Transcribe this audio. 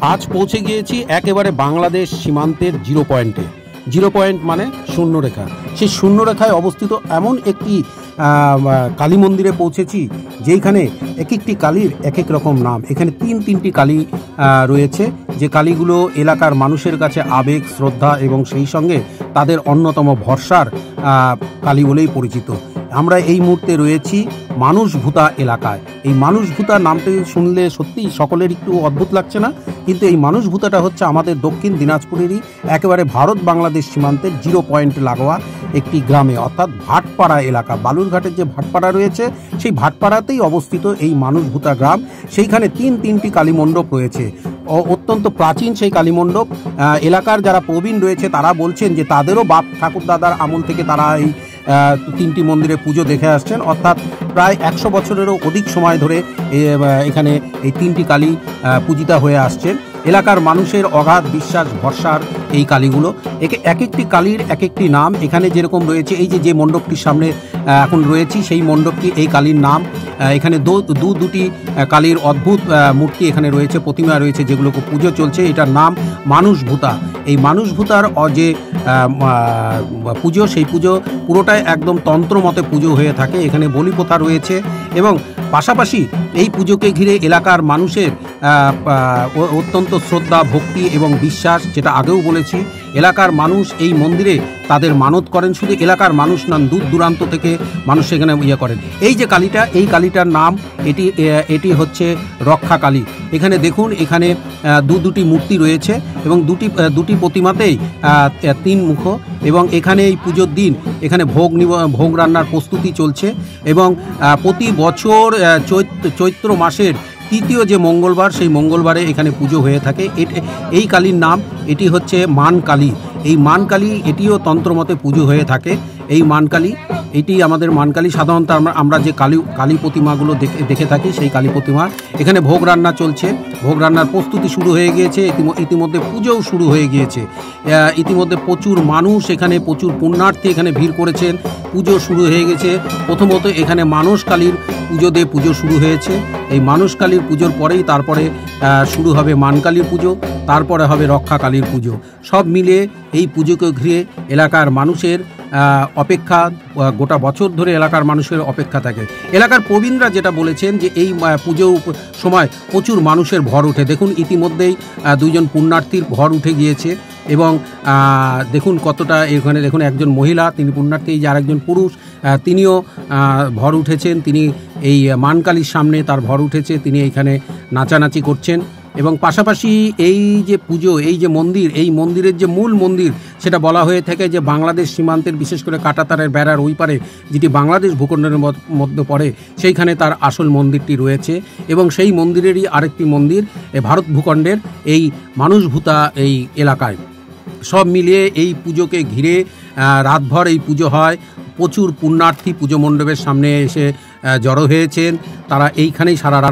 আজ পৌঁছে গিয়েছি একেবারে বাংলাদেশ সীমান্তের জিরো পয়েন্ট মানে শূন্যরেখা। সেই শূন্যরেখায় অবস্থিত এমন একটি কালী মন্দিরে পৌঁছেছি যেখানে এক একটি কালীর এক এক রকম নাম। এখানে তিনটি কালী রয়েছে, যে কালীগুলো এলাকার মানুষের কাছে আবেগ, শ্রদ্ধা এবং সেই সঙ্গে তাদের অন্যতম ভরসার কালী বলেই পরিচিত। আমরা এই মুহূর্তে রয়েছি মানুষভূতা এলাকায়। এই মানুষভূতা নামটি শুনলে সত্যিই সকলের একটু অদ্ভুত লাগছে না? কিন্তু এই মানুষভূতাটা হচ্ছে আমাদের দক্ষিণ দিনাজপুরেরই একেবারে ভারত বাংলাদেশ সীমান্তের 0 পয়েন্ট লাগোয়া একটি গ্রামে, অর্থাৎ ভাটপাড়া এলাকা। বালুরঘাটের যে ভাটপাড়া রয়েছে সেই ভাটপাড়াতেই অবস্থিত এই মানুষভূতা গ্রাম। সেইখানে তিনটি কালী মণ্ডপ রয়েছে, অত্যন্ত প্রাচীন সেই কালী মণ্ডপ। এলাকার যারা প্রবীণ রয়েছে তারা বলছেন যে তাদেরও বাপ ঠাকুর দাদার আমল থেকে তারা এই তিনটি মন্দিরে পুজো দেখে আসছেন, অর্থাৎ প্রায় 100 বছরেরও অধিক সময় ধরে এখানে এই তিনটি কালী পূজিতা হয়ে আসছেন। এলাকার মানুষের অগাধ বিশ্বাস, ভরসার এই কালীগুলো। এক একটি কালীর এক একটি নাম এখানে যেরকম রয়েছে। এই যে মণ্ডপটির সামনে এখন রয়েছি সেই মণ্ডপটি এই কালীর নাম। এখানে দুটি কালীর অদ্ভুত মূর্তি এখানে রয়েছে, প্রতিমা রয়েছে, যেগুলোকে পুজো চলছে। এটার নাম মানুষভূতা। এই মানুষভূতার যে পুজো, সেই পুজো পুরোটাই একদম তন্ত্র মতে পুজো হয়ে থাকে। এখানে বলি প্রথা রয়েছে এবং পাশাপাশি এই পুজোকে ঘিরে এলাকার মানুষের অত্যন্ত শ্রদ্ধা, ভক্তি এবং বিশ্বাস। যেটা আগেও বলেছি, এলাকার মানুষ এই মন্দিরে তাদের মানত করেন। শুধু এলাকার মানুষ নন, দূর দূরান্ত থেকে মানুষ এখানে করেন। এই যে কালীটা, এই কালীটার নাম এটি হচ্ছে রক্ষা কালী। এখানে দেখুন, এখানে দুটি মূর্তি রয়েছে এবং দুটি প্রতিমাতেই 3 মুখ। এবং এখানে এই পুজোর দিন এখানে ভোগ রান্নার প্রস্তুতি চলছে এবং প্রতি বছর চৈত্র মাসের 3য় যে মঙ্গলবার, সেই মঙ্গলবারে এখানে পুজো হয়ে থাকে। এই কালীর নাম এটি হচ্ছে মান কালী। এই মান কালী এটিও তন্ত্রমতে পুজো হয়ে থাকে। এই মান কালী, এটি আমাদের মান কালী। সাধারণত আমরা যে কালী প্রতিমাগুলো দেখে থাকি সেই কালী প্রতিমা। এখানে ভোগ রান্না চলছে, ভোগ রান্নার প্রস্তুতি শুরু হয়ে গিয়েছে। ইতিমধ্যে পুজোও শুরু হয়ে গিয়েছে। ইতিমধ্যে প্রচুর মানুষ এখানে, প্রচুর পুণ্যার্থী এখানে ভিড় করেছেন। পুজো শুরু হয়ে গেছে। প্রথমত এখানে মানস কালীর পুজো দিয়ে পুজো শুরু হয়েছে। এই মানস কালীর পুজোর পরেই তারপরে শুরু হবে মান কালীর পুজো, তারপরে হবে রক্ষা কালীর পুজো। সব মিলিয়ে এই পুজোকে ঘিরে এলাকার মানুষের অপেক্ষা, গোটা বছর ধরে এলাকার মানুষের অপেক্ষা থাকে। এলাকার প্রবীণরা যেটা বলেছেন যে এই পুজোর সময় প্রচুর মানুষের ভর ওঠে। দেখুন, ইতিমধ্যেই 2জন পুণ্যার্থীর ভর উঠে গিয়েছে এবং দেখুন কতটা। এখানে দেখুন একজন মহিলা, তিনি পুণ্যার্থী, যে আরেকজন পুরুষ, তিনিও ভর উঠেছেন। তিনি এই মান কালীর সামনে তার ভর উঠেছে, তিনি এইখানে নাচানাচি করছেন। এবং পাশাপাশি এই যে পুজো, এই যে মন্দির, এই মন্দিরের যে মূল মন্দির, সেটা বলা হয়ে থাকে যে বাংলাদেশ সীমান্তের, বিশেষ করে কাঁটাতারের বেড়ার ওই পারে যেটি বাংলাদেশ ভূখণ্ডের মধ্যে পড়ে, সেইখানে তার আসল মন্দিরটি রয়েছে। এবং সেই মন্দিরেরই আরেকটি মন্দির ভারত ভূখণ্ডের এই মানুষভূতা এই এলাকায়। সব মিলিয়ে এই পুজোকে ঘিরে রাতভর এই পুজো হয়। প্রচুর পুণ্যার্থী পুজো মণ্ডপের সামনে এসে জড়ো হয়েছেন। তারা এইখানেই সারা রাত